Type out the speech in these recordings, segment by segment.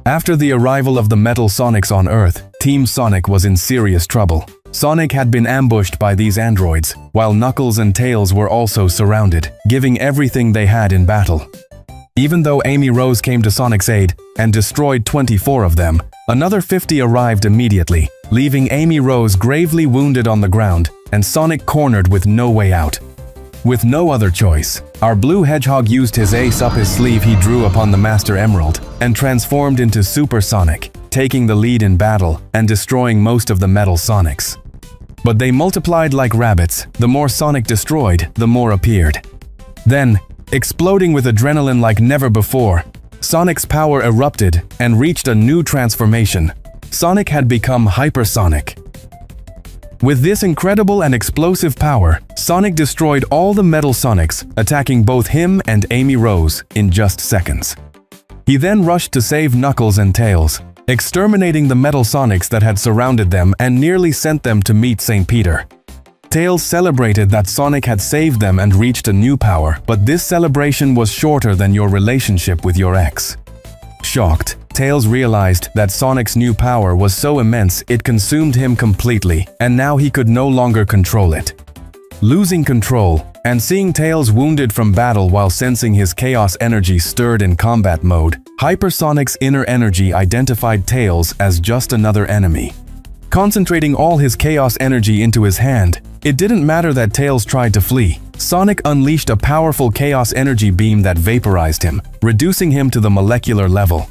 After the arrival of the Metal Sonics on Earth, Team Sonic was in serious trouble. Sonic had been ambushed by these androids, while Knuckles and Tails were also surrounded, giving everything they had in battle. Even though Amy Rose came to Sonic's aid and destroyed 24 of them, another 50 arrived immediately, leaving Amy Rose gravely wounded on the ground and Sonic cornered with no way out. With no other choice, our blue hedgehog used his ace up his sleeve he drew upon the Master Emerald and transformed into Super Sonic, taking the lead in battle and destroying most of the Metal Sonics. But they multiplied like rabbits. The more Sonic destroyed, the more appeared. Then, exploding with adrenaline like never before, Sonic's power erupted and reached a new transformation. Sonic had become Hypersonic. With this incredible and explosive power, Sonic destroyed all the Metal Sonics, attacking both him and Amy Rose in just seconds. He then rushed to save Knuckles and Tails, exterminating the Metal Sonics that had surrounded them and nearly sent them to meet St. Peter. Tails celebrated that Sonic had saved them and reached a new power, but this celebration was shorter than your relationship with your ex. Shocked, Tails realized that Sonic's new power was so immense it consumed him completely, and now he could no longer control it. Losing control, and seeing Tails wounded from battle while sensing his chaos energy stirred in combat mode, Hypersonic's inner energy identified Tails as just another enemy. Concentrating all his chaos energy into his hand, it didn't matter that Tails tried to flee. Sonic unleashed a powerful chaos energy beam that vaporized him, reducing him to the molecular level.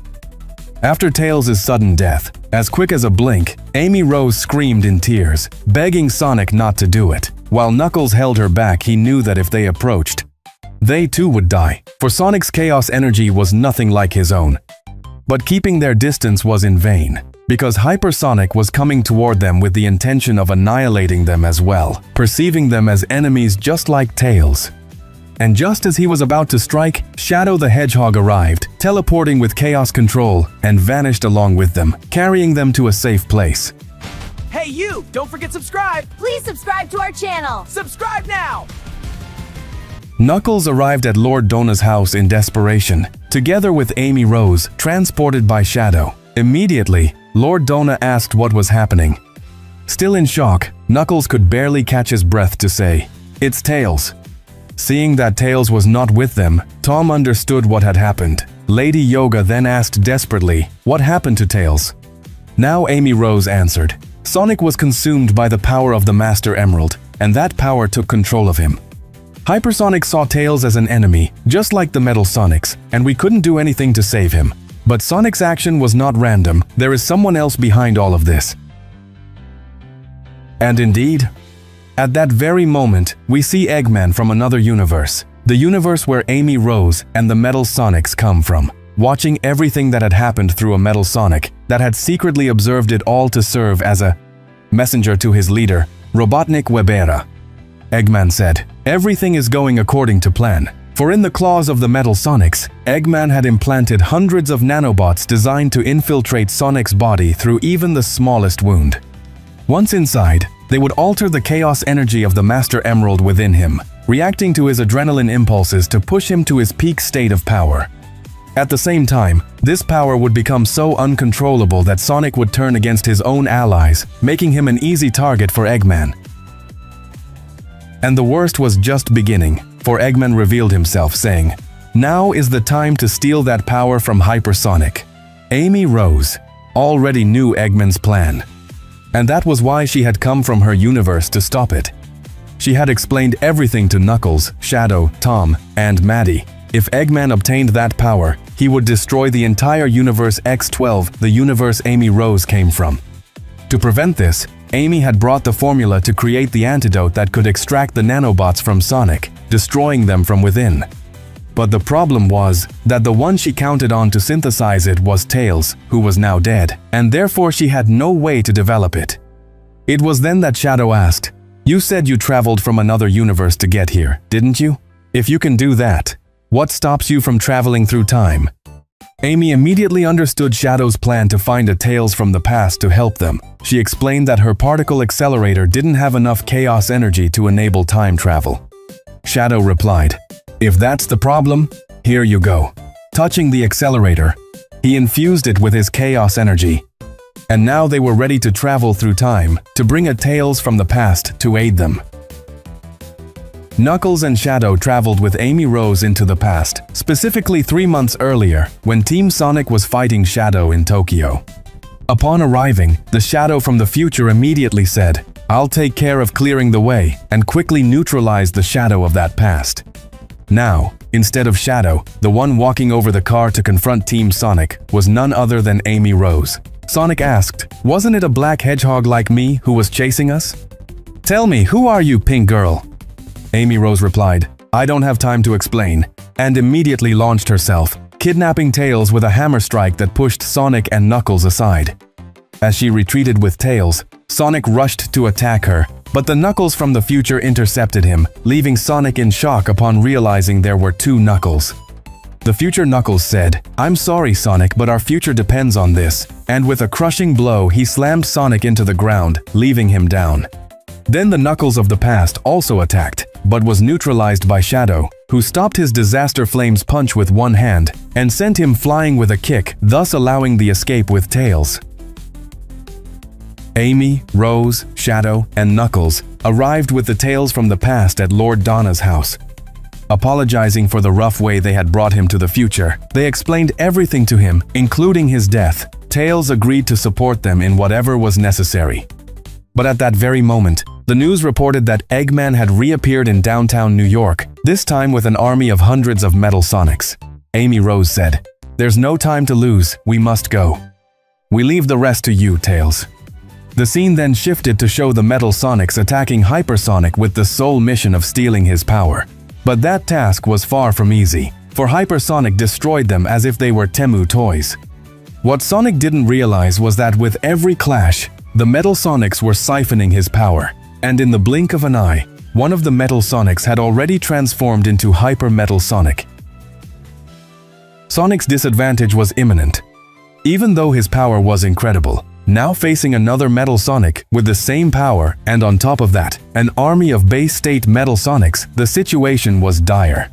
After Tails' sudden death, as quick as a blink, Amy Rose screamed in tears, begging Sonic not to do it. While Knuckles held her back, he knew that if they approached, they too would die, for Sonic's chaos energy was nothing like his own. But keeping their distance was in vain, because Hypersonic was coming toward them with the intention of annihilating them as well, perceiving them as enemies just like Tails. And just as he was about to strike, Shadow the Hedgehog arrived, teleporting with chaos control, and vanished along with them, carrying them to a safe place. Hey you! Don't forget subscribe! Please subscribe to our channel! Subscribe now! Knuckles arrived at Lord Dona's house in desperation, together with Amy Rose, transported by Shadow. Immediately, Lord Dona asked what was happening. Still in shock, Knuckles could barely catch his breath to say, "It's Tails." Seeing that Tails was not with them, Tom understood what had happened. Lady Yoga then asked desperately, what happened to Tails? Now Amy Rose answered, Sonic was consumed by the power of the Master Emerald, and that power took control of him. Hypersonic saw Tails as an enemy, just like the Metal Sonics, and we couldn't do anything to save him. But Sonic's action was not random. There is someone else behind all of this. And indeed, at that very moment, we see Eggman from another universe, the universe where Amy Rose and the Metal Sonics come from, watching everything that had happened through a Metal Sonic that had secretly observed it all to serve as a messenger to his leader, Robotnik Webera. Eggman said, "Everything is going according to plan." For in the claws of the Metal Sonics, Eggman had implanted hundreds of nanobots designed to infiltrate Sonic's body through even the smallest wound. Once inside, they would alter the chaos energy of the Master Emerald within him, reacting to his adrenaline impulses to push him to his peak state of power. At the same time, this power would become so uncontrollable that Sonic would turn against his own allies, making him an easy target for Eggman. And the worst was just beginning, for Eggman revealed himself, saying, "Now is the time to steal that power from Hypersonic." Amy Rose already knew Eggman's plan, and that was why she had come from her universe to stop it. She had explained everything to Knuckles, Shadow, Tom, and Maddie. If Eggman obtained that power, he would destroy the entire Universe X-12, the universe Amy Rose came from. To prevent this, Amy had brought the formula to create the antidote that could extract the nanobots from Sonic, destroying them from within. But the problem was that the one she counted on to synthesize it was Tails, who was now dead, and therefore she had no way to develop it. It was then that Shadow asked, "You said you traveled from another universe to get here, didn't you? If you can do that, what stops you from traveling through time?" Amy immediately understood Shadow's plan to find a Tails from the past to help them. She explained that her particle accelerator didn't have enough chaos energy to enable time travel. Shadow replied, "If that's the problem, here you go." Touching the accelerator, He infused it with his chaos energy. And now they were ready to travel through time to bring a Tails from the past to aid them. Knuckles and Shadow traveled with Amy Rose into the past, specifically 3 months earlier when Team Sonic was fighting Shadow in Tokyo. Upon arriving, the Shadow from the future immediately said, "I'll take care of clearing the way," and quickly neutralized the Shadow of that past. Now, instead of Shadow, the one walking over the car to confront Team Sonic was none other than Amy Rose. Sonic asked, "Wasn't it a black hedgehog like me who was chasing us?" "Tell me, who are you, pink girl?" Amy Rose replied, "I don't have time to explain," and immediately launched herself, kidnapping Tails with a hammer strike that pushed Sonic and Knuckles aside. As she retreated with Tails, Sonic rushed to attack her, but the Knuckles from the future intercepted him, leaving Sonic in shock upon realizing there were 2 Knuckles. The future Knuckles said, "I'm sorry, Sonic, but our future depends on this," and with a crushing blow, he slammed Sonic into the ground, leaving him down. Then the Knuckles of the past also attacked, but was neutralized by Shadow, who stopped his Disaster Flames punch with one hand and sent him flying with a kick, thus allowing the escape with Tails. Amy, Rose, Shadow, and Knuckles arrived with the Tails from the past at Lord Donna's house. Apologizing for the rough way they had brought him to the future, they explained everything to him, including his death. Tails agreed to support them in whatever was necessary. But at that very moment, the news reported that Eggman had reappeared in downtown New York, this time with an army of hundreds of Metal Sonics. Amy Rose said, "There's no time to lose, we must go. We leave the rest to you, Tails." The scene then shifted to show the Metal Sonics attacking Hypersonic with the sole mission of stealing his power. But that task was far from easy, for Hypersonic destroyed them as if they were Temu toys. What Sonic didn't realize was that with every clash, the Metal Sonics were siphoning his power, and in the blink of an eye, one of the Metal Sonics had already transformed into Hyper Metal Sonic. Sonic's disadvantage was imminent. Even though his power was incredible, now facing another Metal Sonic with the same power and on top of that, an army of base state Metal Sonics, the situation was dire.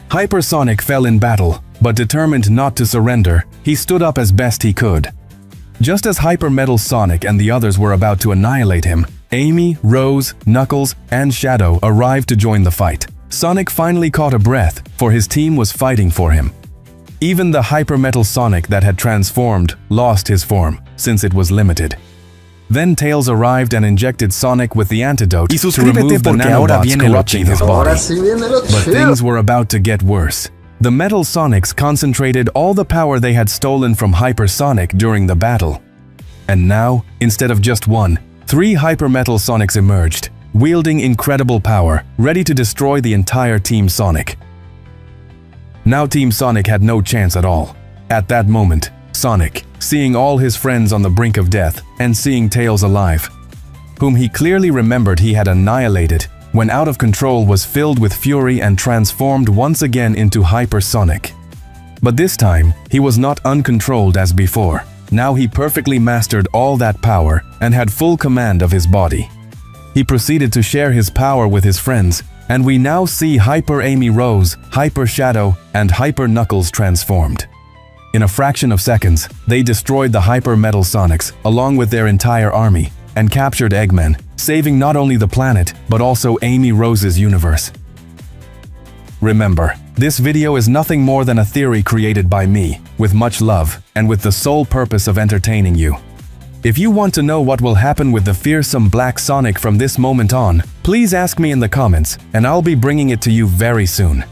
Hypersonic fell in battle, but determined not to surrender, he stood up as best he could. Just as Hyper Metal Sonic and the others were about to annihilate him, Amy, Rose, Knuckles, and Shadow arrived to join the fight. Sonic finally caught a breath, for his team was fighting for him. Even the Hyper Metal Sonic that had transformed lost his form, since it was limited. Then Tails arrived and injected Sonic with the antidote to remove the nanobots corrupting his body. But things were about to get worse. The Metal Sonics concentrated all the power they had stolen from Hypersonic during the battle. And now, instead of just one, 3 Hyper Metal Sonics emerged, wielding incredible power, ready to destroy the entire Team Sonic. Now Team Sonic had no chance at all. At that moment, Sonic, seeing all his friends on the brink of death and seeing Tails alive, whom he clearly remembered he had annihilated, when out of control, was filled with fury and transformed once again into Hypersonic. But this time, he was not uncontrolled as before. Now he perfectly mastered all that power and had full command of his body. He proceeded to share his power with his friends, and we now see Hyper Amy Rose, Hyper Shadow, and Hyper Knuckles transformed. In a fraction of seconds, they destroyed the Hyper Metal Sonics along with their entire army and captured Eggman, saving not only the planet, but also Amy Rose's universe. Remember, this video is nothing more than a theory created by me, with much love, and with the sole purpose of entertaining you. If you want to know what will happen with the fearsome Black Sonic from this moment on, please ask me in the comments, and I'll be bringing it to you very soon.